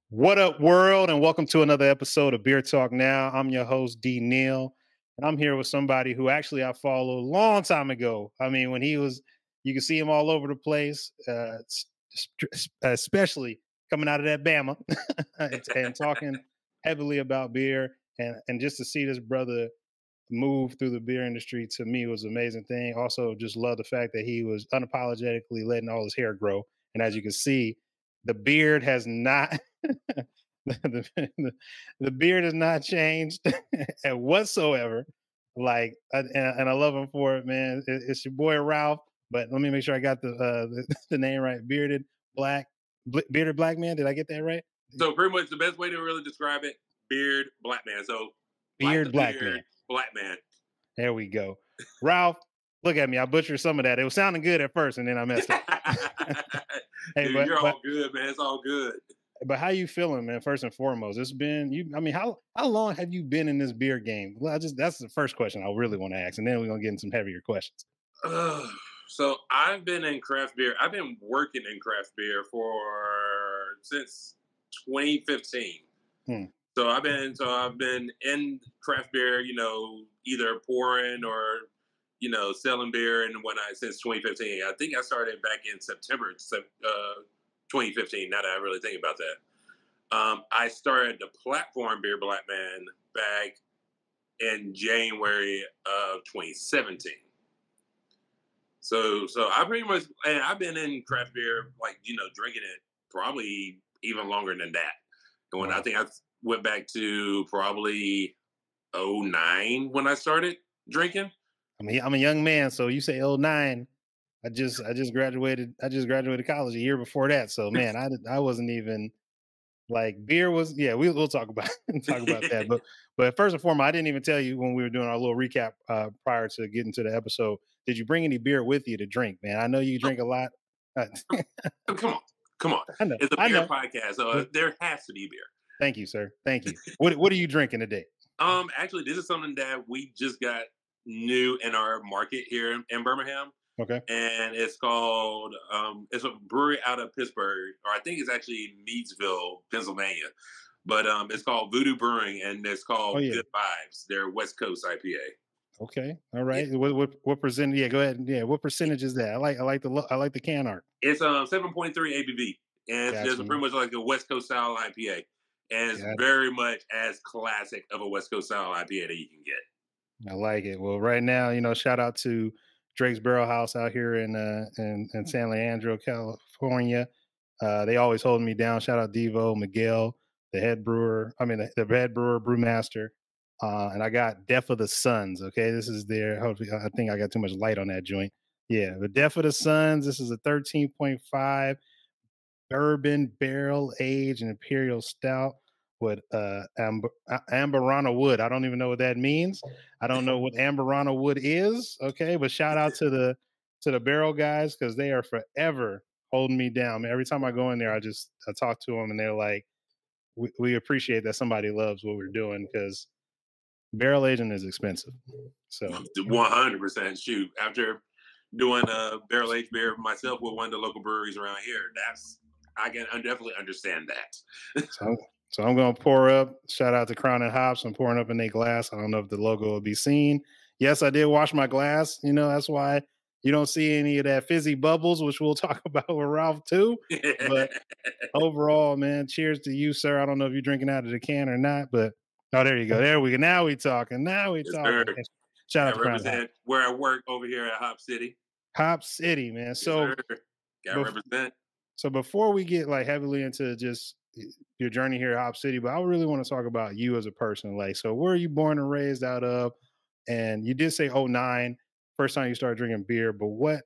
What up, world, and welcome to another episode of Beer Talk Now. I'm your host, D. Neal, and I'm here with somebody who actually I followed a long time ago. I mean, when he was, you can see him all over the place, especially coming out of that BAMA and talking heavily about beer. And just to see this brother move through the beer industry to me was an amazing thing. Also, just love the fact that he was unapologetically letting all his hair grow. And as you can see, the beard has not the beard has not changed whatsoever. And I love him for it, man. It's your boy Ralph, but let me make sure I got the name right. Bearded black man. Did I get that right? So pretty much the best way to really describe it, beard, black man. So beard, black man. Black man. There we go. Ralph, look at me. I butchered some of that. It was sounding good at first, and then I messed up. Hey, dude, you're all good, man. It's all good. But how you feeling, man? First and foremost, it's been you. I mean, how long have you been in this beer game? Well, that's the first question I really want to ask, and then we're gonna get into some heavier questions. So I've been in craft beer. I've been working in craft beer since 2015. So I've been in craft beer, either pouring or, selling beer and whatnot since 2015. I think I started back in September 2015, now that I really think about that. I started the platform Beer Black Man back in January of 2017. So I pretty much, and I've been in craft beer, drinking it probably even longer than that. And when I think I went back to probably 2009 when I started drinking. I mean, I'm a young man, so you say 2009. I just graduated. I just graduated college a year before that. So man, I wasn't even like beer was. Yeah, we'll talk about that. But first and foremost, I didn't even tell you when we were doing our little recap prior to getting to the episode. Did you bring any beer with you to drink, man? I know you drink a lot. Come on. It's a beer podcast, so there has to be beer. Thank you, sir. Thank you. What are you drinking today? Actually, this is something that we just got new in our market here in Birmingham. Okay. And it's called, it's a brewery out of Pittsburgh, or I think it's actually Meadsville, Pennsylvania. But it's called Voodoo Brewing, and it's called Good Vibes. They're West Coast IPA. Okay. All right. Yeah. What percent? Yeah, go ahead. Yeah. What percentage is that? I like the can art. It's 7.3 ABV. And it's pretty much like a West Coast style IPA. And it's very much as classic of a West Coast style IPA that you can get. I like it. Well, right now, shout out to Drake's Barrel House out here in San Leandro, California. They always hold me down. Shout out Devo, Miguel, the head brewer. I mean, the head brewer, brewmaster. And I got Death of the Suns. Okay, this is their. Hopefully, I think I got too much light on that joint. Yeah, the Death of the Suns. This is a 13.5 bourbon barrel aged and imperial stout with Amburana wood. I don't even know what that means. I don't know what Amburana wood is. Okay, but shout out to the barrel guys because they are forever holding me down. Every time I go in there, I talk to them and they're like, we appreciate that somebody loves what we're doing because barrel aging is expensive. So 100%. Shoot, after doing a barrel aged beer myself with one of the local breweries around here, I definitely understand that. So I'm going to pour up. Shout out to Crown and Hops. I'm pouring up in their glass. I don't know if the logo will be seen. Yes, I did wash my glass. That's why you don't see any of that fizzy bubbles, which we'll talk about with Ralph too. But overall, man, cheers to you, sir. I don't know if you're drinking out of the can or not, but there you go. There we go. Now we talking. Talking. Shout out to Crown and Hops. Where I work over here at Hop City. Hop City, man. So gotta represent. So before we get heavily into just your journey here at Hop City, but I really want to talk about you as a person. So where are you born and raised out of? And you did say 2009, first time you started drinking beer, but what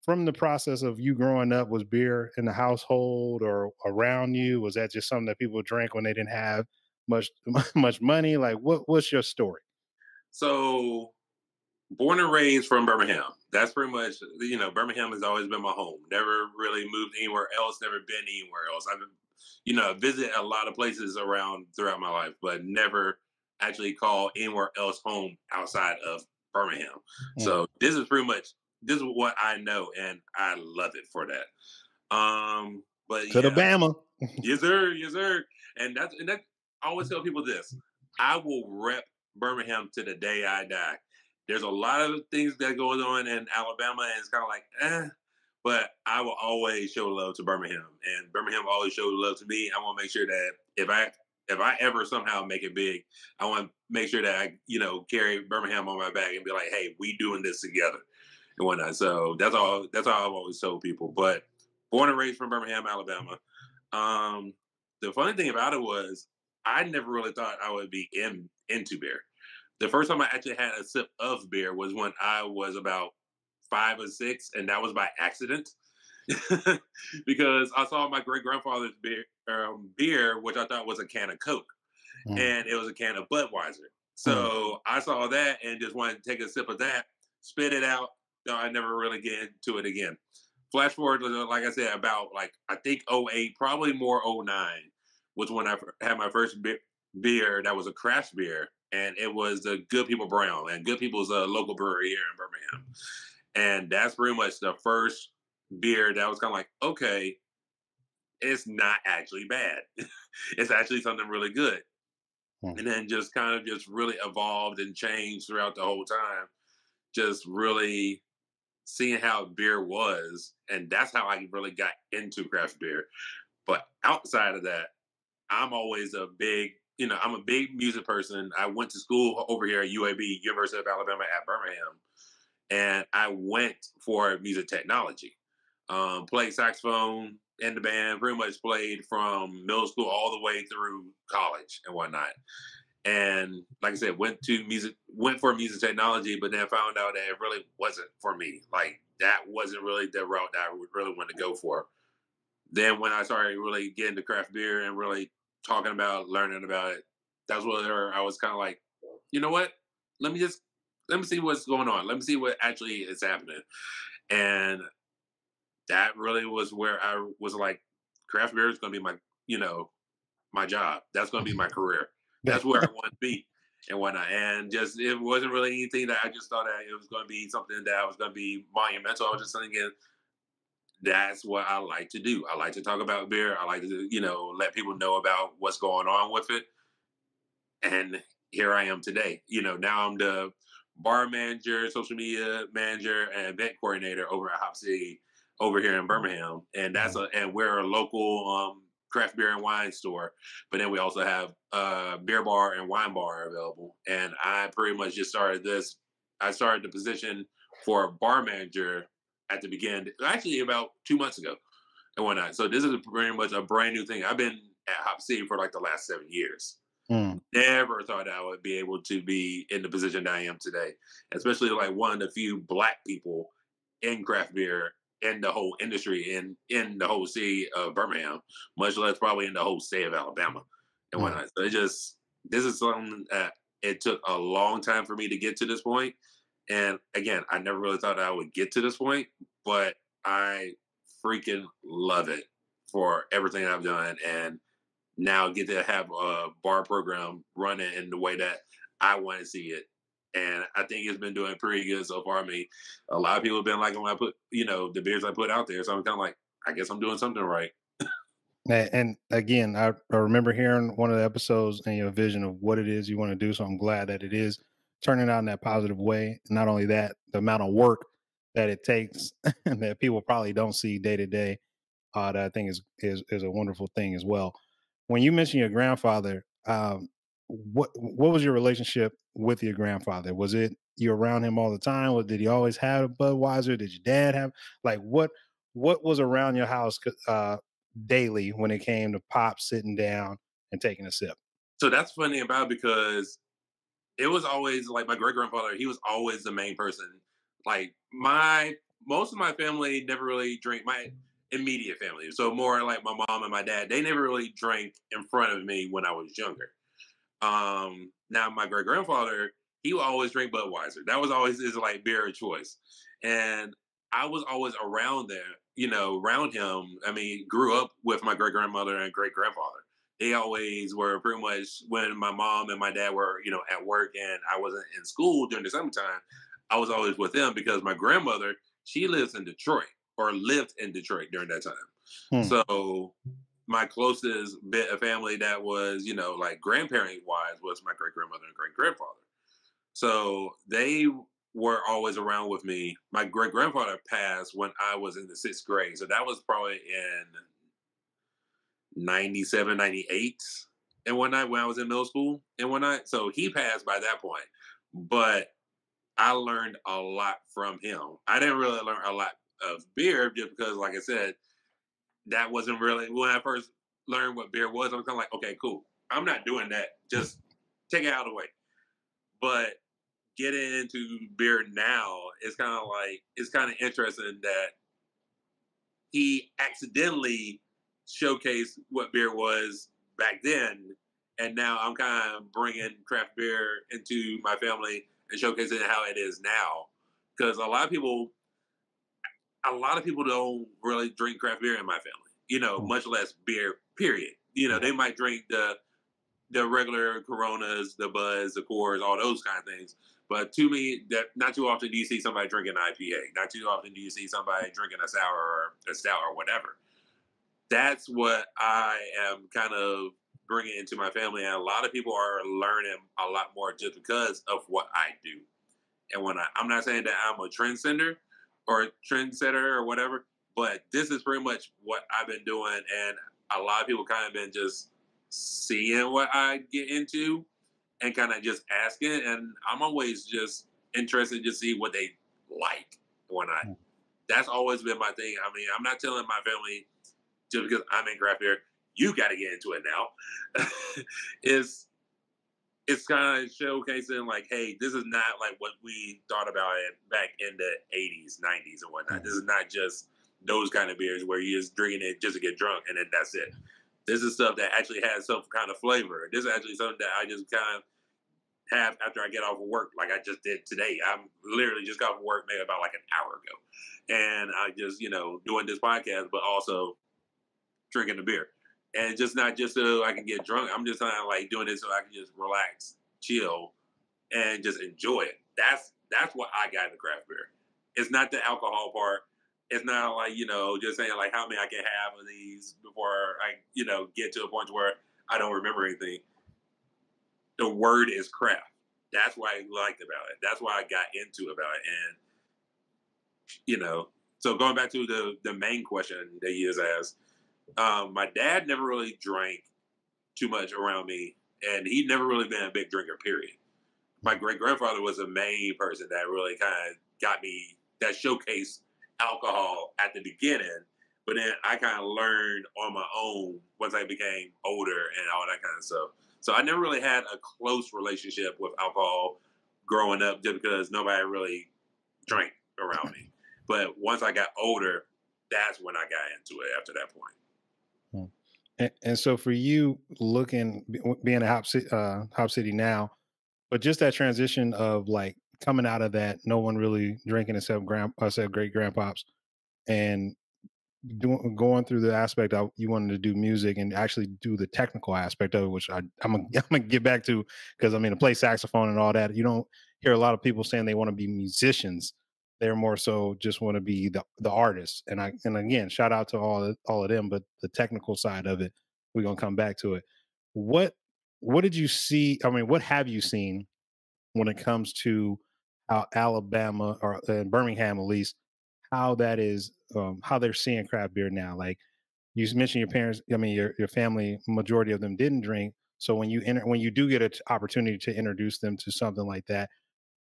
from the process of you growing up, was beer in the household or around you? Was that just something that people drank when they didn't have much money? What's your story? So born and raised from Birmingham. That's pretty much, Birmingham has always been my home. Never really moved anywhere else, never been anywhere else. I've visited a lot of places throughout my life, but never actually called anywhere else home outside of Birmingham. So this is what I know, and I love it for that. But to the BAMA. Yes, sir. Yes, sir. And that I always tell people this. I will rep Birmingham to the day I die. There's a lot of things that goes on in Alabama, and it's kind of like, but I will always show love to Birmingham, and Birmingham always shows love to me. I want to make sure that if I ever somehow make it big, I want to make sure that I carry Birmingham on my back and be like, hey, we doing this together and whatnot. So that's all. That's all I've always told people. But born and raised from Birmingham, Alabama. Um, the funny thing about it was I never really thought I would be into beer. The first time I actually had a sip of beer was when I was about 5 or 6, and that was by accident. Because I saw my great grandfather's beer, which I thought was a can of Coke, Mm. and it was a can of Budweiser. Mm. So I saw that and just wanted to take a sip of that, spit it out. No, I never really get into it again. Flash forward, like I said, about like I think '08, probably more '09, was when I had my first beer that was a craft beer, and it was the Good People Brown, and Good People's a local brewery here in Birmingham, and that's pretty much the first beer that was kind of like, okay, it's not actually bad, it's actually something really good, Mm. and then just kind of just really evolved and changed throughout the whole time, just really seeing how beer was, and that's how I really got into craft beer. But outside of that, I'm always I'm a big music person. I went to school over here at UAB, University of Alabama at Birmingham, and I went for music technology. Played saxophone in the band, pretty much played from middle school all the way through college and whatnot. And like I said, went for music technology, but then found out that it really wasn't for me. Like that wasn't really the route that I would really want to go for. Then when I started really getting to craft beer and really talking about, learning about it, that's where I was kind of like, you know what? Let me just let me see what's going on. Let me see what actually is happening. And that really was where I was like, craft beer is going to be my job. That's going to be my career. That's where I want to be and whatnot. And just it wasn't really anything that I just thought that it was going to be something that was going to be monumental. I was just thinking that's what I like to do. I like to talk about beer. I like to let people know about what's going on with it. And here I am today. Now I'm the bar manager, social media manager, and event coordinator over at Hop City over here in Birmingham. And we're a local craft beer and wine store. But then we also have a beer bar and wine bar available. And I pretty much just started this. I started the position for a bar manager at the beginning, actually about 2 months ago and whatnot. So this is pretty much a brand new thing. I've been at Hop City for like the last 7 years. Mm. Never thought I would be able to be in the position that I am today, especially like one of the few black people in craft beer in the whole industry in the whole city of Birmingham, much less probably in the whole state of Alabama and Mm. whatnot. So this is something that it took a long time for me to get to this point. And again, I never really thought I would get to this point, but I freaking love it for everything I've done. And now get to have a bar program running in the way that I want to see it. And I think it's been doing pretty good so far. I mean, a lot of people have been like when I put, the beers I put out there. So I'm kind of like, I guess I'm doing something right. And again, I remember hearing one of the episodes and your vision of what it is you want to do. So I'm glad that it is turning out in that positive way. And not only that, the amount of work that it takes and that people probably don't see day to day, that I think is a wonderful thing as well. When you mentioned your grandfather, what was your relationship with your grandfather? Was it you around him all the time? Or did he always have a Budweiser? Did your dad have like what was around your house daily when it came to pop sitting down and taking a sip? So that's funny about because it was always like my great grandfather, he was always the main person. Like most of my family never really drank, my immediate family. So more like my mom and my dad, they never really drank in front of me when I was younger. Now my great grandfather, he would always drink Budweiser. That was always his like beer of choice. And I was always around there, around him. I mean, grew up with my great grandmother and great grandfather. They always were pretty much when my mom and my dad were, at work and I wasn't in school during the summertime, I was always with them because my grandmother, she lives in Detroit or lived in Detroit during that time. Hmm. So my closest bit of family that was, like grandparent wise was my great grandmother and great grandfather. So they were always around with me. My great grandfather passed when I was in the sixth grade. So that was probably in 97, 98, and whatnot when I was in middle school and whatnot. So he passed by that point. But I learned a lot from him. I didn't really learn a lot of beer just because, like I said, that wasn't really when I first learned what beer was. I was kind of like, okay, cool. I'm not doing that. Just take it out of the way. But getting into beer now is kind of like it's kind of interesting that he accidentally showcased what beer was back then, and now I'm kind of bringing craft beer into my family and showcasing how it is now. Because a lot of people don't really drink craft beer in my family, Mm. much less beer. Period. Yeah. They might drink the regular Coronas, the Buzz, the Coors, all those kind of things. But to me, that not too often do you see somebody drinking IPA. Not too often do you see somebody drinking a sour or a stout or whatever. That's what I am kind of bringing into my family, and a lot of people are learning a lot more just because of what I do. And I'm not saying that I'm a trendsetter or whatever, but this is pretty much what I've been doing, and a lot of people kind of been just seeing what I get into and kind of just asking, and I'm always just interested to see what they like when I. Mm. That's always been my thing. I mean, I'm not telling my family just because I'm in craft beer, you got to get into it now. it's it's kind of showcasing like, hey, this is not like what we thought about it back in the 80s, 90s, and whatnot. This Mhm. is not just those kind of beers where you're just drinking it just to get drunk and then that's it. This is stuff that actually has some kind of flavor. This is actually something that I just kind of have after I get off of work, like I just did today. I'm literally just got off of work maybe about like an hour ago. And I just, doing this podcast, but also drinking the beer. And just not just so I can get drunk. I'm just kind of like doing this so I can just relax, chill, and just enjoy it. That's what I got in the craft beer. It's not the alcohol part. It's not like, just saying like how many I can have of these before I, get to a point where I don't remember anything. The word is craft. That's what I liked about it. That's why I got into about it. And, so going back to the main question that you just asked, my dad never really drank too much around me, and he'd never really been a big drinker. Period. My great grandfather was the main person that really kind of got me that showcased alcohol at the beginning, but then I kind of learned on my own once I became older and all that kind of stuff. So I never really had a close relationship with alcohol growing up, just because nobody really drank around me. But once I got older, that's when I got into it. After that point. Mm. And so for you, being a Hop City now, but just that transition of like coming out of that, no one really drinking except great grandpops, and going through the aspect of you wanted to do music and actually do the technical aspect of it, which I'm gonna get back to, because I mean to play saxophone and all that. You don't hear a lot of people saying they want to be musicians. They're more so just want to be the artists. And again, shout out to all of them, but the technical side of it, we're gonna come back to it. What what did you see? I mean, what have you seen when it comes to how Alabama or Birmingham at least, how that is, how they're seeing craft beer now. Like you mentioned, your parents, I mean, your family, majority of them didn't drink. So when you do get an opportunity to introduce them to something like that,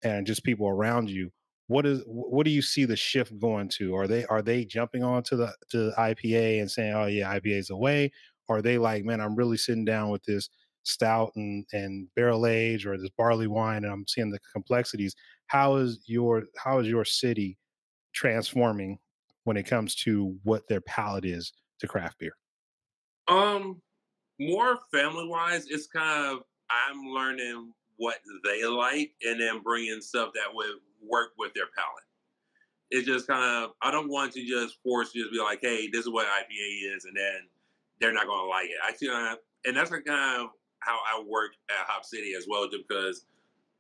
and just people around you, what do you see the shift going to? Are they jumping on to the IPA and saying, oh yeah, IPA is the way? Or are they like, man, I'm really sitting down with this stout and barrel age or this barley wine, and I'm seeing the complexities? How is your city transforming when it comes to what their palate is to craft beer? Um, More family wise, it's kind of I'm learning what they like and then bringing stuff that would work with their palate. It's just kind of I don't want to just force you to be like, hey, this is what IPA is, and then they're not going to like it. I see, and that's kind of how I work at Hop City as well, just because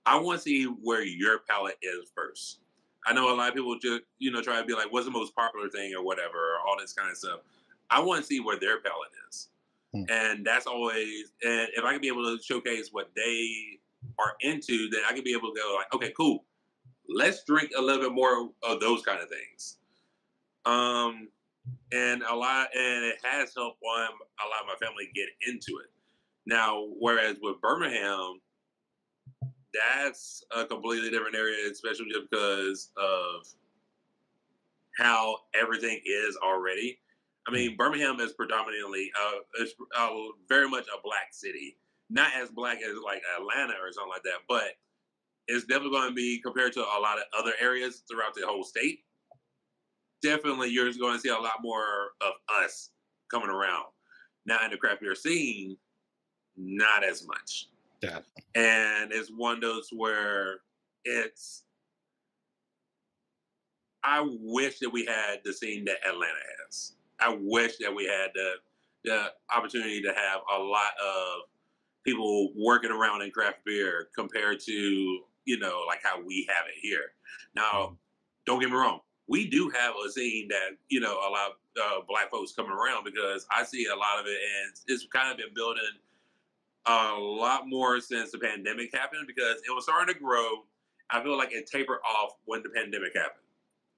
I want to see where your palate is first. I know a lot of people just try to be like, what's the most popular thing or whatever, or all this kind of stuff. I want to see where their palate is. Mm. And that's always, and if I can be able to showcase what they are into, then I can be able to go like, okay, cool. Let's drink a little bit more of those kind of things. Um, and it has helped a lot of my family get into it. Now, whereas with Birmingham, that's a completely different area, especially just because of how everything is already. I Mm. mean, Birmingham is predominantly very much a black city, not as black as like Atlanta or something like that, but it's definitely going to be compared to a lot of other areas throughout the whole state. Definitely, you're going to see a lot more of us coming around. Now, in the craft beer scene, not as much. Yeah. And it's one of those where it's, I wish that we had the scene that Atlanta has. I wish that we had the opportunity to have a lot of people working around in craft beer compared to, like how we have it here. Now, Mm. don't get me wrong, we do have a scene that allow black folks coming around, because I see a lot of it, and it's kind of been building a lot more since the pandemic happened, because it was starting to grow. I feel like it tapered off when the pandemic happened.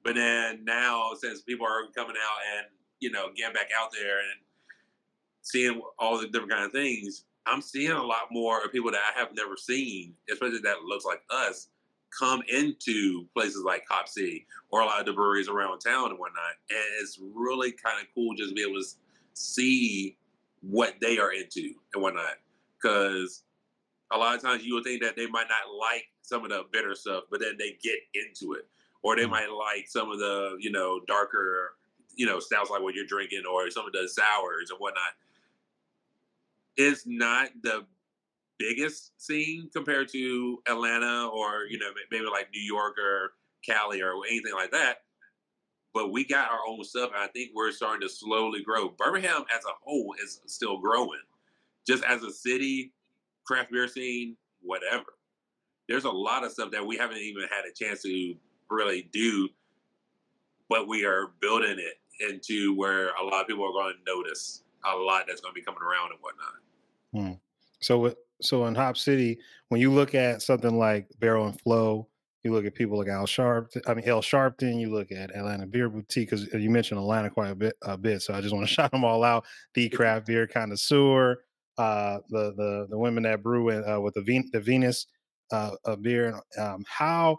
But then now, since people are coming out and getting back out there and seeing all the different kind of things, I'm seeing a lot more of people that I have never seen, especially that looks like us, come into places like Cop City or a lot of the breweries around town and whatnot. And it's really kind of cool just to be able to see what they are into and whatnot. Because a lot of times you would think that they might not like some of the bitter stuff, but then they get into it. Or they Mm. might like some of the, darker, stouts like what you're drinking, or some of the sours and whatnot. It's not the biggest scene compared to Atlanta, or maybe like New York or Cali or anything like that. But we got our own stuff, and I think we're starting to slowly grow. Birmingham as a whole is still growing, just as a city, craft beer scene, whatever. There's a lot of stuff that we haven't even had a chance to really do, but we are building it into where a lot of people are going to notice a lot that's going to be coming around and whatnot. Mm. So in Hop City, when you look at something like Barrel and Flow, you look at people like L Sharpton, you look at Atlanta Beer Boutique, because you mentioned Atlanta quite a bit. So I just want to shout them all out. The Craft Beer Connoisseur, the women that brew with the Venus beer. How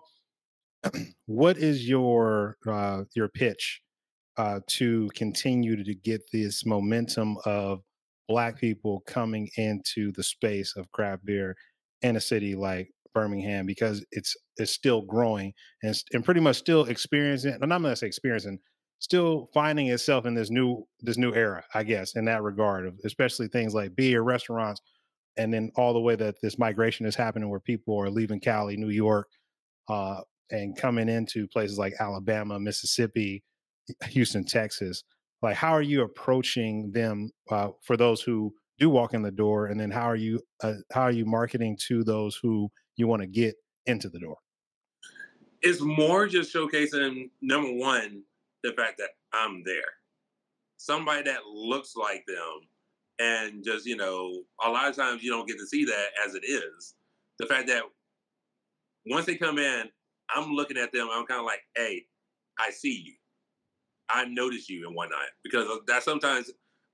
what is your pitch to continue to get this momentum of Black people coming into the space of craft beer in a city like Birmingham, because it's still growing and pretty much still experiencing, and I'm not gonna say experiencing, still finding itself in this new era, I guess, in that regard, of especially things like beer, restaurants, and then all the way that this migration is happening where people are leaving Cali, New York, uh, and coming into places like Alabama, Mississippi, Houston, Texas. Like, how are you approaching them for those who do walk in the door, and then how are you marketing to those who you want to get into the door? It's more just showcasing, number one, the fact that I'm there. Somebody that looks like them, and just a lot of times you don't get to see that as it is. The fact that once they come in, I'm looking at them, I'm kind of like, hey, I see you, I notice you and whatnot, because that sometimes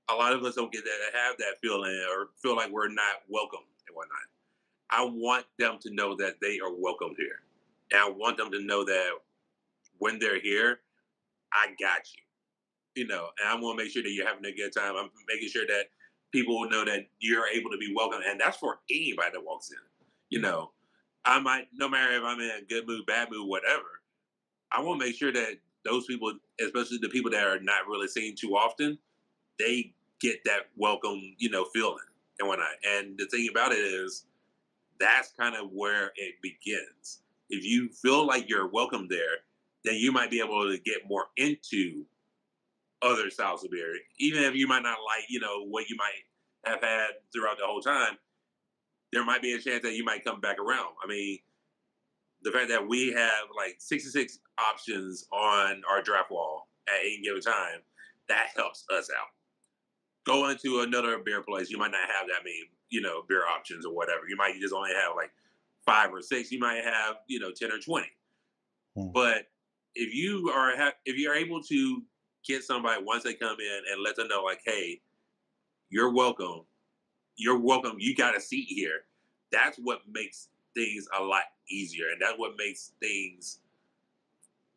a lot of us don't get that, have that feeling, or feel like we're not welcome and whatnot. I want them to know that they are welcomed here, and I want them to know that when they're here, I got you. And I want to make sure that you're having a good time. I'm making sure that people know that you're able to be welcome, and that's for anybody that walks in. You know, I might, no matter if I'm in a good mood, bad mood, whatever. I want to make sure that those people, especially the people that are not really seen too often, they get that welcome, feeling and whatnot. And the thing about it is, that's kind of where it begins. If you feel like you're welcome there, then you might be able to get more into other styles of beer, even if you might not like, what you might have had throughout the whole time. There might be a chance that you might come back around. I mean, the fact that we have like 66 options on our draft wall at any given time, that helps us out. go into another beer place, you might not have that many, beer options or whatever. You might just only have like 5 or 6. You might have, 10 or 20. Mm. But if you're able to get somebody once they come in and let them know, like, hey, you're welcome. You're welcome. You got a seat here. That's what makes things a lot easier, and that's what makes things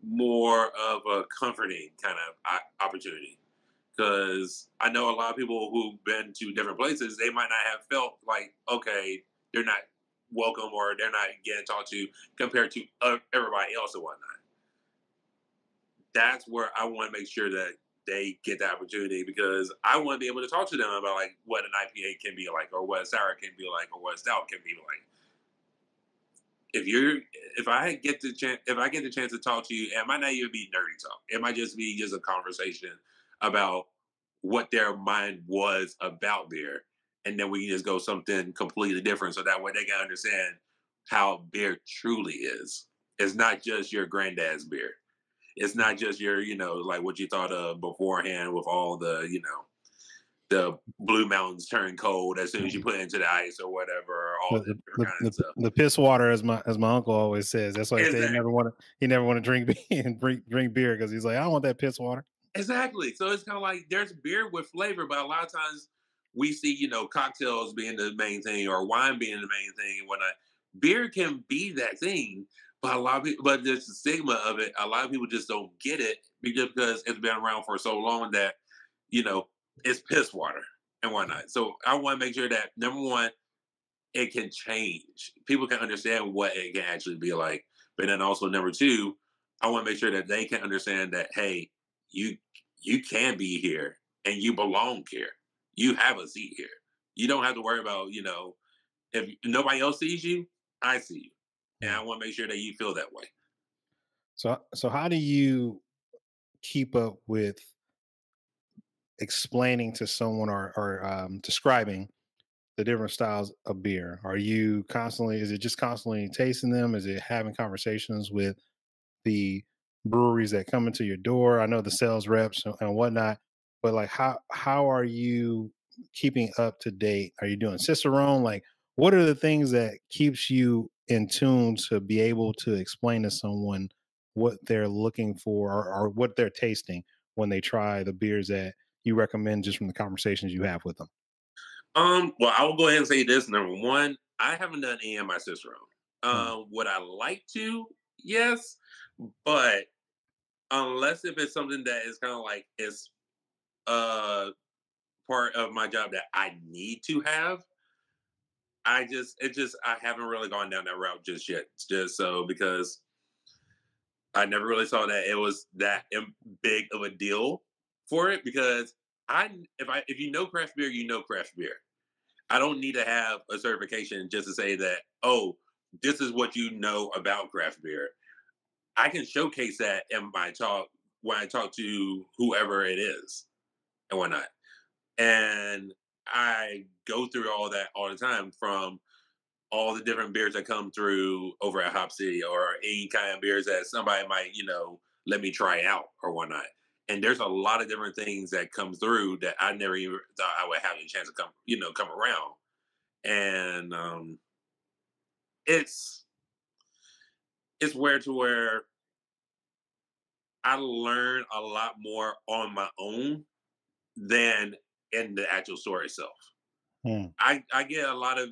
more of a comforting kind of opportunity. Because I know a lot of people who've been to different places, they might not have felt like, okay, they're not welcome or they're not getting talked to compared to everybody else and whatnot. That's where I want to make sure that they get the opportunity, because I want to be able to talk to them about like what an IPA can be like, or what a sour can be like, or what a stout can be like. If you're, if I get the chance to talk to you, it might not even be nerdy talk. It might just be just a conversation about what their mind was about beer, and then we can just go something completely different, so that way they can understand how beer truly is. It's not just your granddad's beer. It's not just your, like what you thought of beforehand with all the, the Blue Mountains turn cold as soon as you put it into the ice or whatever, or all this different kind of stuff. The piss water, as my uncle always says. That's why he said Exactly. he never want to drink and drink beer, because he's like, I don't want that piss water. Exactly. So it's kind of like there's beer with flavor, but a lot of times we see, cocktails being the main thing or wine being the main thing and whatnot. Beer can be that thing, but a lot of people, but there's the stigma of it. A lot of people just don't get it because it's been around for so long that, you know, it's piss water and whatnot. So I want to make sure that number one, it can change. People can understand what it can actually be like. But then also number two, I want to make sure that they can understand that, hey, you you can be here and you belong here. You have a seat here. You don't have to worry about, if nobody else sees you, I see you. And Mm. I want to make sure that you feel that way. So how do you keep up with explaining to someone, or describing the different styles of beer? Are you constantly? Is it just constantly tasting them? Is it having conversations with the breweries that come into your door? I know the sales reps and whatnot, but like how are you keeping up to date? Are you doing Cicerone? Like, what are the things that keeps you in tune to be able to explain to someone what they're looking for, or what they're tasting when they try the beers that you recommend, just from the conversations you have with them? Well, I will go ahead and say this. Number one, I haven't done any of my Cicero. Mm, Would I like to? Yes, but unless if it's something that is kind of like it's uh part of my job that I need to have, I haven't really gone down that route just yet. Just so because I never really saw that it was that big of a deal for it, because if you know craft beer, you know craft beer. I don't need to have a certification just to say that, oh, this is what you know about craft beer. I can showcase that in my talk when I talk to whoever it is and whatnot. And I go through all that all the time, from all the different beers that come through over at Hop City, or any kind of beers that somebody might, let me try out or whatnot. And there's a lot of different things that come through that I never even thought I would have a chance to come around. And it's it's where to where I learn a lot more on my own than in the actual store itself. mm, I get a lot of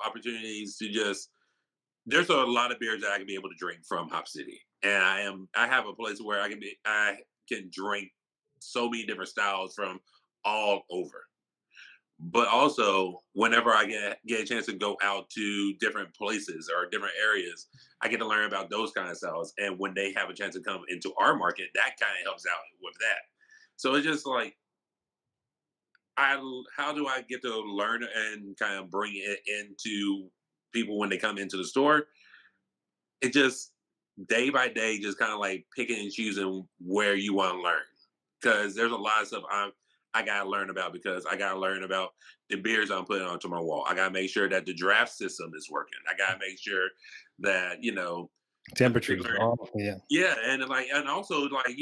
opportunities to just, there's a lot of beers that I can be able to drink from Hop City, and I have a place where I can drink so many different styles from all over. But also, whenever I get a chance to go out to different places or different areas, I get to learn about those kind of styles. And when they have a chance to come into our market, that kind of helps out with that. So it's just like, how do I get to learn and kind of bring it into people when they come into the store? It just, day by day, just kind of like picking and choosing where you want to learn, because there's a lot of stuff I gotta learn about, because I gotta learn about the beers I'm putting onto my wall. I gotta make sure that the draft system is working. I gotta make sure that the temperatures, particular, all, yeah. yeah, and like, and also like,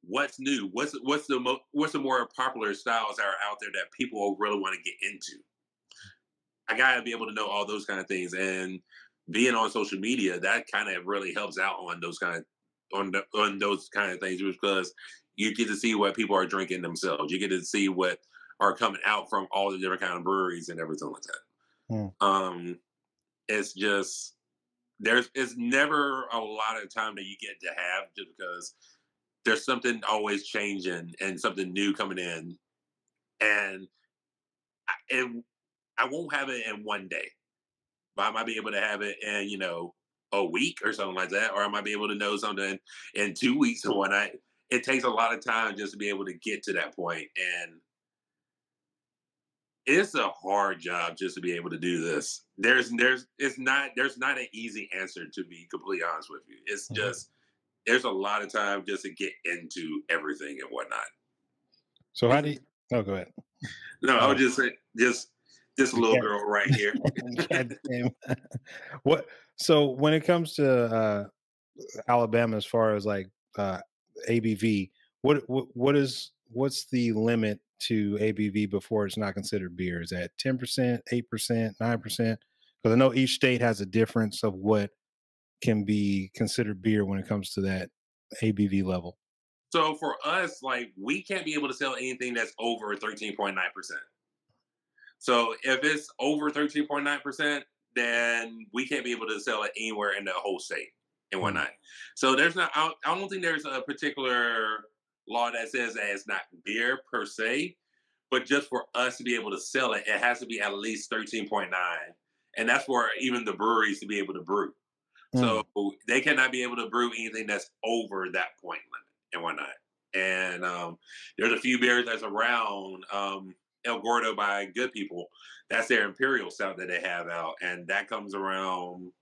what's new, what's the more popular styles that are out there that people really want to get into. I gotta be able to know all those kind of things, and being on social media, that kind of really helps out on those kind of on those kind of things, because you get to see what people are drinking themselves. You get to see what are coming out from all the different kind of breweries and everything like Hmm. that. It's just it's never a lot of time that you get to have, just because there's something always changing and something new coming in, and and I won't have it in one day, but I might be able to have it in, a week or something like that, or I might be able to know something in 2 weeks and whatnot. It takes a lot of time just to be able to get to that point, and it's a hard job just to be able to do this. There's not an easy answer, to be completely honest with you. It's Hmm. just there's a lot of time just to get into everything and whatnot. So how do you? Oh, go ahead. No, I Uh, would just say this the little cat, girl right here. the cat came. What? So when it comes to Alabama, as far as like uh, ABV, what's the limit to ABV before it's not considered beer? Is that 10%, 8%, 9%? Because I know each state has a difference of what can be considered beer when it comes to that ABV level. So for us, like, we can't be able to sell anything that's over 13.9%. So if it's over 13.9%, then we can't be able to sell it anywhere in the whole state and Mm, whatnot. So there's not, I don't think there's a particular law that says that it's not beer per se, but just for us to be able to sell it, it has to be at least 13.9. And that's for even the breweries to be able to brew. So mm, they cannot be able to brew anything that's over that point limit and whatnot. And there's a few beers that's around, El Gordo by Good People. That's their imperial stout that they have out, and that comes around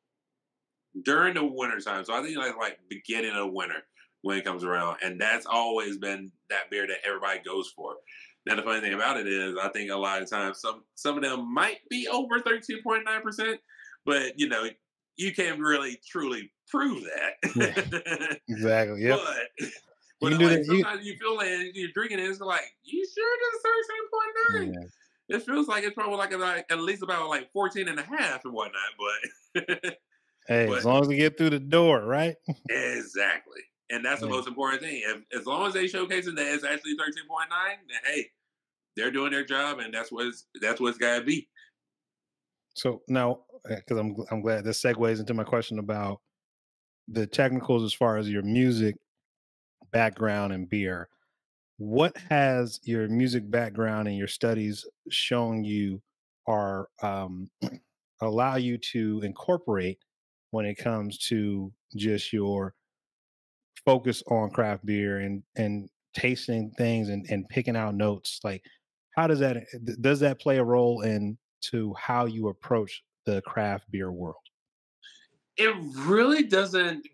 during the winter time. So I think like beginning of winter when it comes around, and that's always been that beer that everybody goes for. Now the funny thing about it is, I think a lot of times some of them might be over 13.9%, but you can't really truly prove yeah, that. exactly. Yep. but You but can do like that. sometimes you feel like you're drinking it, it's like, you sure this 13.9? Yeah. It feels like it's probably like at least about like 14 and a half and whatnot, but Hey, as but long as we get through the door, right? exactly. And that's the Yeah. most important thing. As long as they showcasing that it's actually 13.9, then hey, they're doing their job, and that's what's gotta be. So now, because I'm glad this segues into my question about the technicals as far as your music background and beer. What has your music background and your studies shown you are allow you to incorporate when it comes to just your focus on craft beer and tasting things and picking out notes? Like, how does that does that play a role in to how you approach the craft beer world? It really doesn't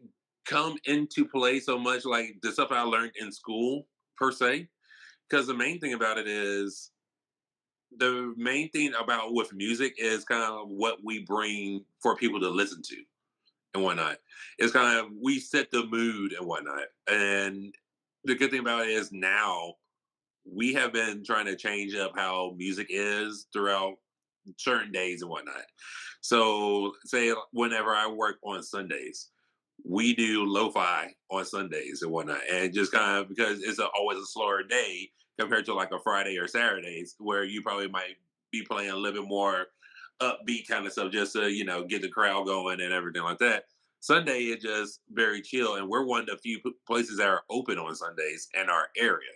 come into play so much like the stuff I learned in school per se. Because the main thing about with music is kind of what we bring for people to listen to and whatnot. It's kind of, we set the mood and whatnot. And the good thing about it is now we have been trying to change up how music is throughout certain days and whatnot. So, say whenever I work on Sundays, we do lo-fi on Sundays and whatnot, and just kind of because it's always a slower day compared to like a Friday or Saturdays, where you probably might be playing a little bit more upbeat kind of stuff, just to get the crowd going and everything like that. Sunday is just very chill, and we're one of the few places that are open on Sundays in our area.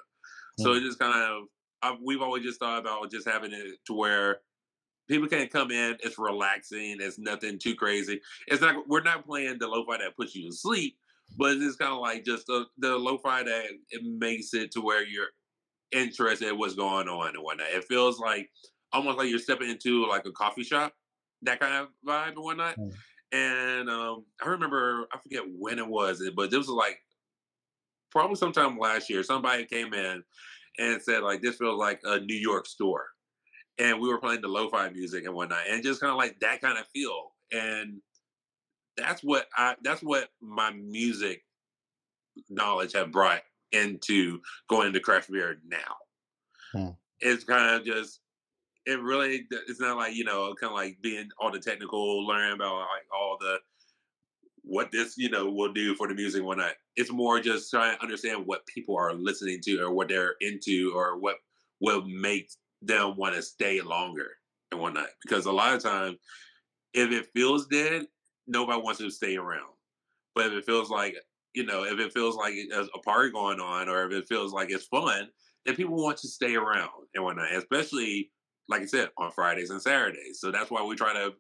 So Mm, it just kind of, we've always just thought about just having it to where people can come in. It's relaxing. It's nothing too crazy. It's not. We're not playing the lo-fi that puts you to sleep, but it's kind of like just the lo-fi that it makes it to where you're interested in what's going on and whatnot. It feels like almost like you're stepping into like a coffee shop, that kind of vibe and whatnot. mm, And I remember, I forget when it was, but this was like probably sometime last year. Somebody came in and said like, this feels like a New York store, and we were playing the lo-fi music and whatnot, and just kind of like that kind of feel. And that's what my music knowledge have brought into going into craft beer now. Mm. It's kind of just it's not like kind of like being all the technical, learning about like all the what this will do for the music and whatnot. It's more just trying to understand what people are listening to or what they're into or what will make them want to stay longer and whatnot. Because a lot of times, if it feels dead, nobody wants to stay around. But if it feels like if it feels like there's a party going on, or if it feels like it's fun, then people want to stay around and whatnot. Especially, like I said, on Fridays and Saturdays. So that's why we try to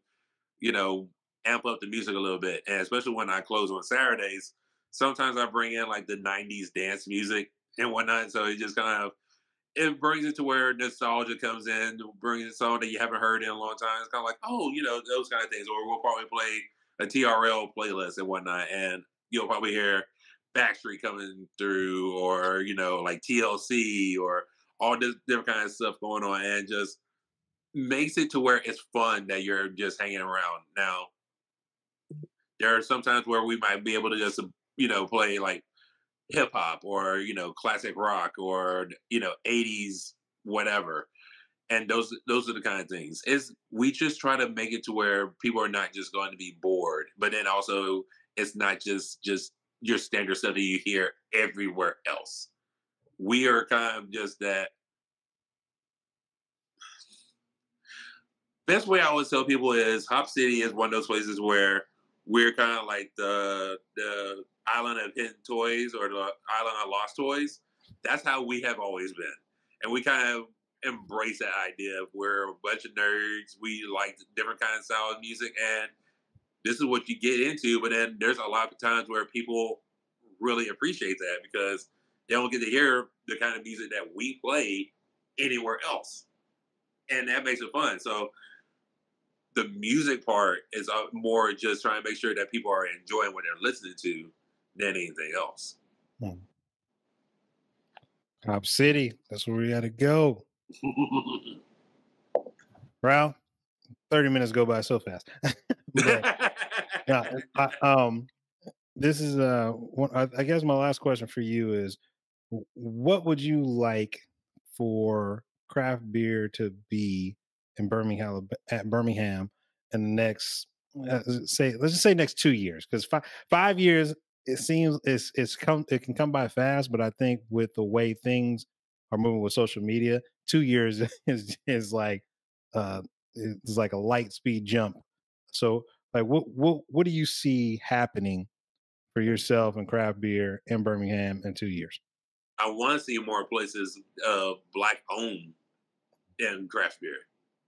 you know, amp up the music a little bit. And especially when I close on Saturdays, sometimes I bring in like the 90s dance music and whatnot. So it just kind of it brings it to where nostalgia comes in, brings a song that you haven't heard in a long time. It's kind of like, oh, those kind of things. Or we'll probably play a TRL playlist and whatnot. And you'll probably hear Backstreet coming through or, like TLC or all this different kind of stuff going on. And just makes it to where it's fun that you're just hanging around. Now, there are some times where we might be able to just, play like hip hop or, classic rock or, 80s, whatever. And those are the kind of things. We just try to make it to where people are not just going to be bored, but then also it's not just your standard stuff that you hear everywhere else. We are kind of just that. Best way I always tell people is Hop City is one of those places where we're kind of like the island of hidden toys or the island of lost toys. That's how we have always been, and we kind of embrace that idea of we're a bunch of nerds. We like different kinds of style of music, and this is what you get into. But then there's a lot of times where people really appreciate that because they don't get to hear the kind of music that we play anywhere else, and that makes it fun. So the music part is more just trying to make sure that people are enjoying what they're listening to than anything else. Mm. Hop City, that's where we got to go. Ralph, 30 minutes go by so fast. But yeah, this is I guess my last question for you is what would you like for craft beer to be in Birmingham in the next let's just say next 2 years, because 5 years it seems it can come by fast, but I think with the way things are moving with social media, 2 years is like it's like a light speed jump. So like what do you see happening for yourself and craft beer in Birmingham in 2 years? I want to see more places black owned in craft beer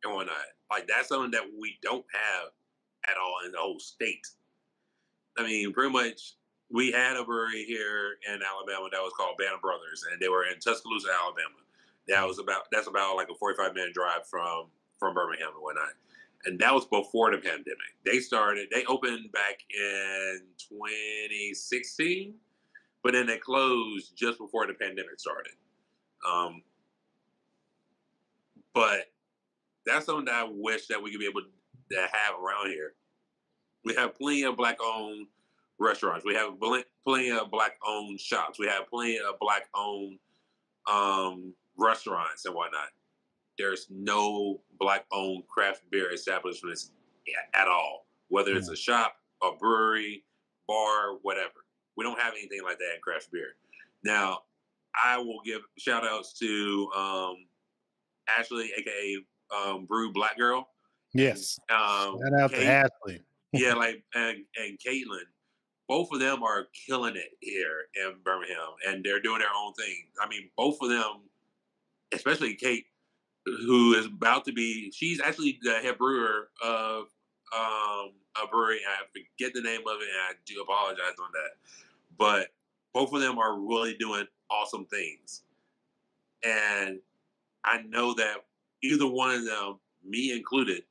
and whatnot. Like that's something that we don't have at all in the whole state. I mean, pretty much we had a brewery here in Alabama that was called Band of Brothers, and they were in Tuscaloosa, Alabama. That's about like a 45-minute drive from Birmingham and whatnot. And that was before the pandemic. They opened back in 2016, but then they closed just before the pandemic started. Um, but that's something that I wish that we could be able to have around here. We have plenty of black-owned restaurants. We have plenty of black-owned shops. We have plenty of black-owned restaurants and whatnot. There's no black-owned craft beer establishments at all, whether it's a shop, a brewery, bar, whatever. We don't have anything like that in craft beer. Now, I will give shout-outs to Ashley, a.k.a. Brew Black Girl. Yes. And, Shout out to Ashley. Yeah, like and Caitlin, both of them are killing it here in Birmingham, and they're doing their own thing. I mean, both of them, especially Kate, who is about to be. She's actually the head brewer of a brewery. I forget the name of it, and I do apologize on that. But both of them are really doing awesome things, and I know that either one of them, me included,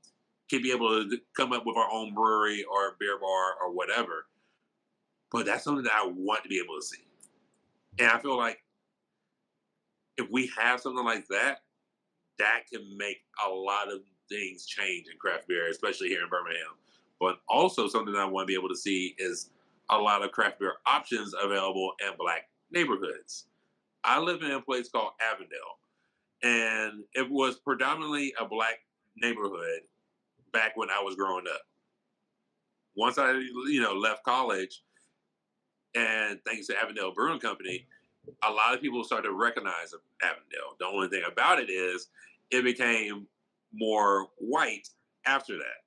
can be able to come up with our own brewery or beer bar or whatever. But that's something that I want to be able to see. And I feel like if we have something like that, that can make a lot of things change in craft beer, especially here in Birmingham. But also something that I want to be able to see is a lot of craft beer options available in black neighborhoods. I live in a place called Avondale, and it was predominantly a black neighborhood back when I was growing up. Once I, left college, and thanks to Avondale Brewing Company, a lot of people started to recognize Avondale. The only thing about it is it became more white after that.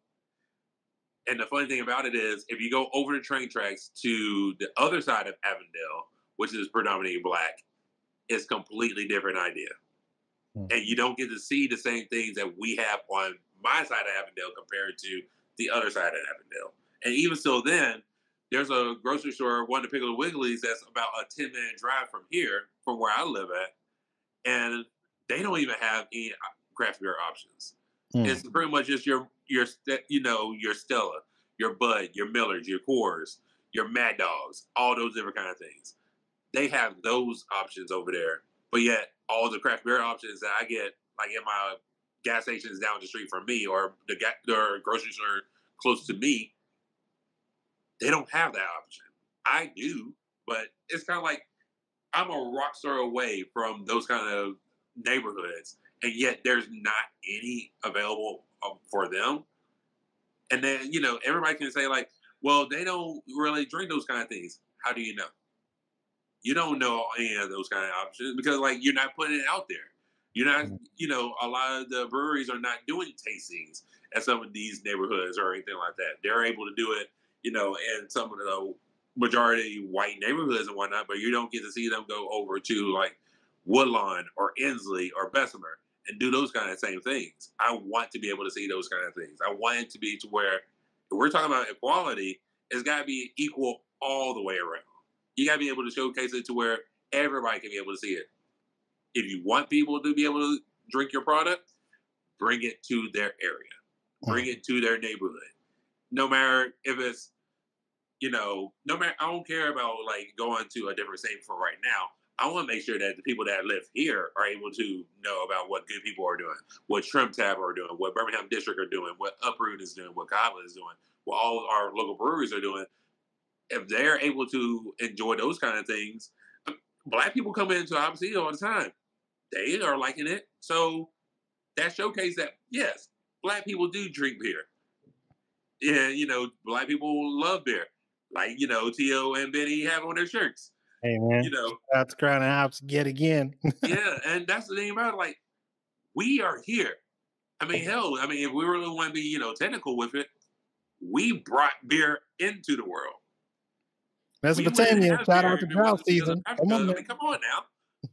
And the funny thing about it is, if you go over the train tracks to the other side of Avondale, which is predominantly black, it's completely different idea. And you don't get to see the same things that we have on my side of Avondale compared to the other side of Avondale. And even still then, there's a grocery store, one of the Piggly Wigglies, that's about a 10-minute drive from here, from where I live at. And they don't even have any craft beer options. It's pretty much just your Stella, your Bud, your Millers, your Coors, your Mad Dogs, all those different kind of things. They have those options over there, but yet all the craft beer options that I get, like in my gas stations down the street from me, or the grocery store close to me, they don't have that option. I do, but it's kind of like I'm a rock star away from those kind of neighborhoods, and yet there's not any available for them. And then, everybody can say like, well, they don't really drink those kind of things. How do you know? You don't know any of those kind of options because like you're not putting it out there. You're not, a lot of the breweries are not doing tastings at some of these neighborhoods or anything like that. They're able to do it, in some of the majority white neighborhoods and whatnot, but you don't get to see them go over to like Woodlawn or Inslee or Bessemer and do those kind of same things. I want to be able to see those kind of things. I want it to be to where if we're talking about equality, it's got to be equal all the way around. You got to be able to showcase it to where everybody can be able to see it. If you want people to be able to drink your product, bring it to their area. Bring it to their neighborhood. No matter if it's, no matter, I don't care about like going to a different state for right now. I want to make sure that the people that live here are able to know about what good people are doing, what Trim Tab are doing, what Birmingham District are doing, what Uproot is doing, what Kava is doing, what all our local breweries are doing. If they're able to enjoy those kind of things, black people come into Opposite all the time. They are liking it. So that showcase that, yes, black people do drink beer. Yeah, black people love beer. Like, Tio and Benny have on their shirts. Hey, man. That's Crown and Hops yet again. Yeah, and that's the thing about it. Like, we are here. I mean, hell, if we really want to be, technical with it, we brought beer into the world. Mesopotamia, shout out to drought season. Come on now.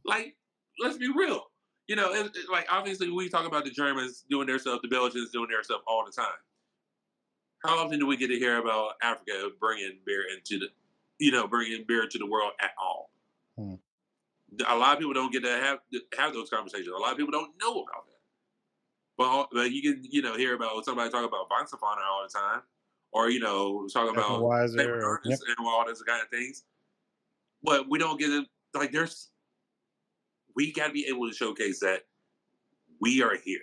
Like, let's be real. It's like, obviously, we talk about the Germans doing their stuff, the Belgians doing their stuff all the time. How often do we get to hear about Africa bringing beer into the world at all? A lot of people don't get to have those conversations. A lot of people don't know about that. But you can, hear about somebody talk about Weizenfahner all the time. Or, talking about Weiser, and all those kind of things. But we don't get it. Like, we got to be able to showcase that we are here.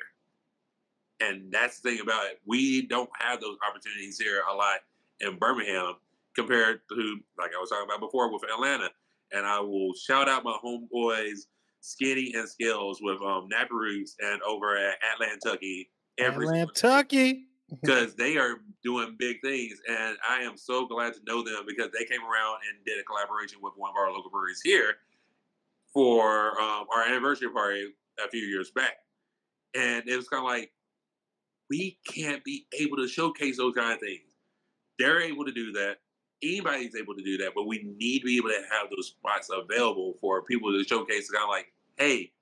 And that's the thing about it. We don't have those opportunities here a lot in Birmingham compared to, like I was talking about before, with Atlanta. And I will shout out my homeboys, Skinny and Scales, with Nappy Roots and over at Atlantucky. Atlantucky. Because they are doing big things, and I am so glad to know them because they came around and did a collaboration with one of our local breweries here for our anniversary party a few years back. And it was kind of like, we can't be able to showcase those kind of things. They're able to do that. Anybody's able to do that, but we need to be able to have those spots available for people to showcase kind of like, hey,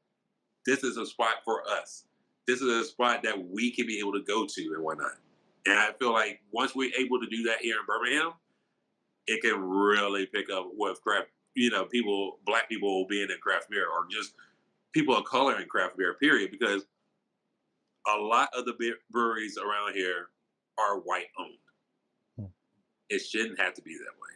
this is a spot for us. This is a spot that we can be able to go to and whatnot. And I feel like once we're able to do that here in Birmingham, it can really pick up with craft, people, black people being in craft beer or just people of color in craft beer, period. Because a lot of the breweries around here are white owned. It shouldn't have to be that way.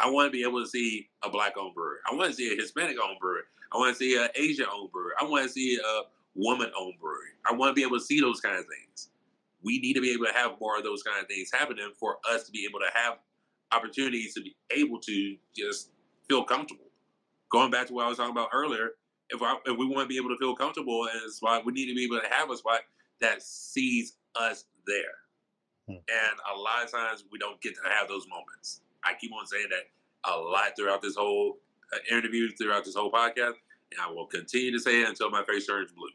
I want to be able to see a black owned brewery. I want to see a Hispanic owned brewery. I want to see an Asian owned brewery. I want to see a woman-owned brewery. I want to be able to see those kind of things. We need to be able to have more of those kind of things happening for us to be able to have opportunities to be able to just feel comfortable. Going back to what I was talking about earlier, if we want to be able to feel comfortable in a spot, we need to be able to have a spot that sees us there. Hmm. And a lot of times we don't get to have those moments. I keep on saying that a lot throughout this whole interview, throughout this whole podcast, and I will continue to say it until my face turns blue.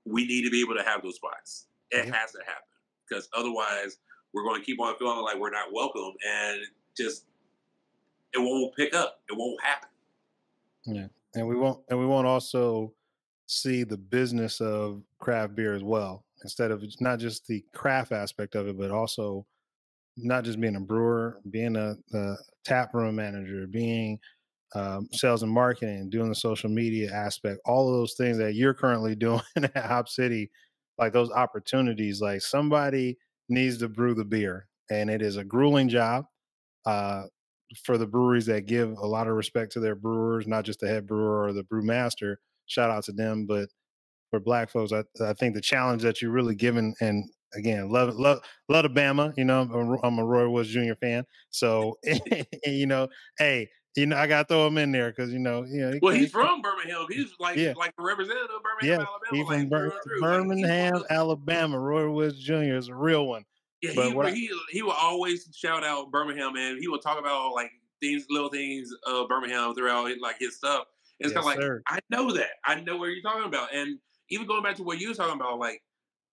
We need to be able to have those spots. It Yep. has to happen because otherwise we're going to keep on feeling like we're not welcome, and just it won't pick up. It won't happen. Yeah, and we won't also see the business of craft beer as well. Instead of not just the craft aspect of it, but also not just being a brewer, being a tap room manager, being sales and marketing, doing the social media aspect, all of those things that you're currently doing at Hop City, like those opportunities. Like somebody needs to brew the beer, and it is a grueling job. Uh, for the breweries that give a lot of respect to their brewers, not just the head brewer or the brewmaster, shout out to them. But for Black folks, I think the challenge that you're really giving, and again, love the BAMA. You know, I'm a Roy Woods Jr. fan, so you know, hey, I gotta throw him in there because he Well, can, he's from Birmingham. He's yeah, like a representative of Birmingham, yeah, Alabama, he from like through and through. Like he Birmingham, was, Alabama. Roy Woods Jr. is a real one. yeah, But what? he will always shout out Birmingham, and he will talk about like things, little things of Birmingham throughout like his stuff. And it's kind Yes, of like sir. I know that, I know what you're talking about, and even going back to what you were talking about, like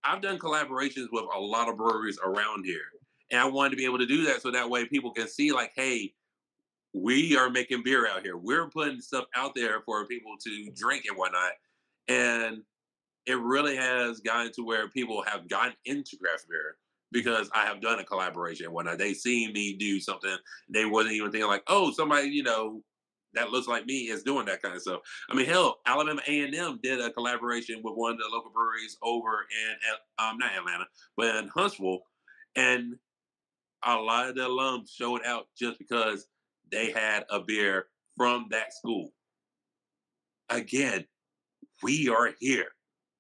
I've done collaborations with a lot of breweries around here, and I wanted to be able to do that so that way people can see, like, hey, we are making beer out here. We're putting stuff out there for people to drink and whatnot, and it really has gotten to where people have gotten into craft beer because I have done a collaboration and whatnot. They seen me do something. They wasn't even thinking like, oh, somebody, that looks like me is doing that kind of stuff. I mean, hell, Alabama A&M did a collaboration with one of the local breweries over in, not Atlanta, but in Huntsville. And a lot of the alums showed out just because they had a beer from that school. Again, we are here.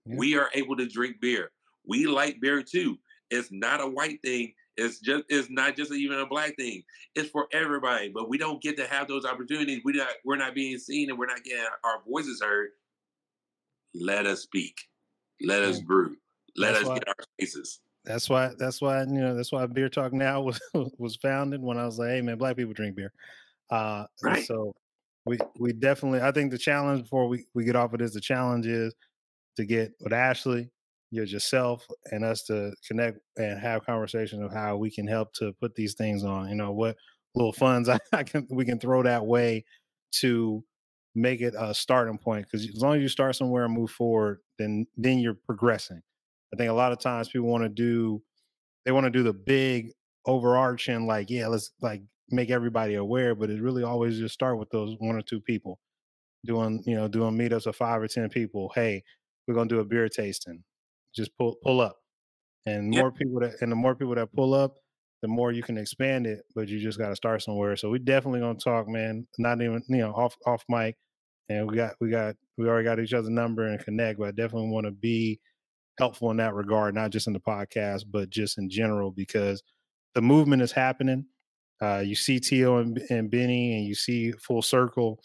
Yeah. We are able to drink beer. We like beer too. It's not a white thing. It's not just even a black thing. It's for everybody. But we don't get to have those opportunities. We're not being seen and we're not getting our voices heard. Let us speak. Let us Yeah. brew. Let That's us why. get our spaces. That's why Beer Talk Now was founded when I was like, hey man, black people drink beer. And Right. so we definitely, I think the challenge before we get off of this, the challenge is to get with Ashley, yourself, and us to connect and have conversations of how we can help to put these things on. What little funds we can throw that way to make it a starting point. Because as long as you start somewhere and move forward, then you're progressing. I think a lot of times people want to do the big overarching, like, yeah, let's like make everybody aware, but it really always just start with those one or two people doing meetups of 5 or 10 people. Hey, we're gonna do a beer tasting. Just pull up, and Yeah. the more people that pull up, the more you can expand it. But you just got to start somewhere. So we definitely gonna talk, man. Not even off mic, and we already got each other's number and connect. But I definitely want to be helpful in that regard, not just in the podcast, but just in general, because the movement is happening. You see Tio and Benny, and you see Full Circle,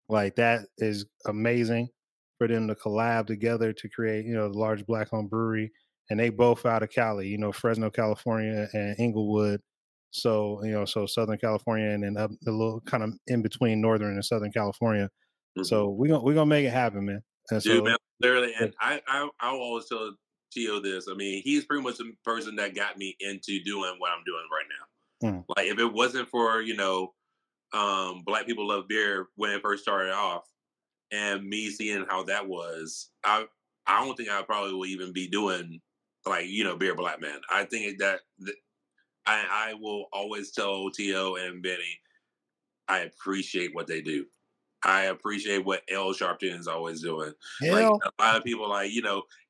like that is amazing for them to collab together to create, the large black owned brewery. And they both out of Cali, Fresno, California and Inglewood. So, so Southern California and then up a little kind of in between Northern and Southern California. Mhm. So we're gonna make it happen, man. And Dude, so man, literally, and I'll always tell Tio this. I mean, he's pretty much the person that got me into doing what I'm doing right now. mm, Like, if it wasn't for Black People Love Beer when it first started off, and me seeing how that was, I don't think I probably would even be doing like Beer Black Man. I think I will always tell Tio and Benny I appreciate what they do. I appreciate what L Sharpton is always doing. Like hell, a lot of people, like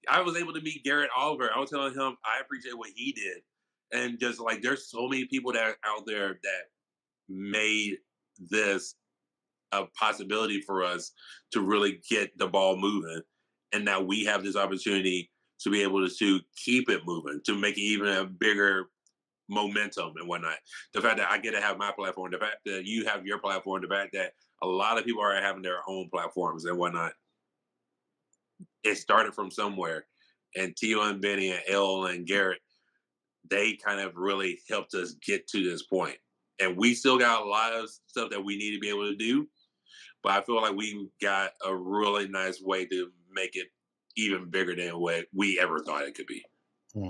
I was able to meet Garrett Oliver. I was telling him I appreciate what he did, and just like there's so many people that are out there that made this a possibility for us to really get the ball moving, and now we have this opportunity to be able to keep it moving, to make it even a bigger momentum and whatnot. The fact that I get to have my platform, the fact that you have your platform, the fact that a lot of people are having their own platforms and whatnot. It started from somewhere, and Tio and Benny and El and Garrett, they kind of really helped us get to this point. And we still got a lot of stuff that we need to be able to do, but I feel like we got a really nice way to make it even bigger than what we ever thought it could be. Hmm.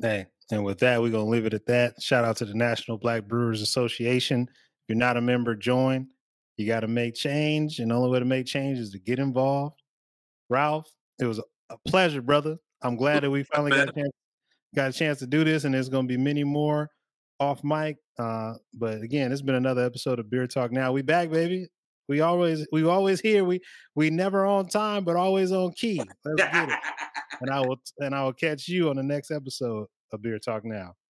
Hey, and with that, we're gonna leave it at that. Shout out to the National Black Brewers Association. If you're not a member, join. You got to make change, and the only way to make change is to get involved. Ralph, it was a pleasure, brother. I'm glad that we finally got a chance to do this, and there's going to be many more off mic. But again, it's been another episode of Beer Talk Now. We back, baby. We always here. We never on time, but always on key. Let's get it. And I will catch you on the next episode of Beer Talk Now.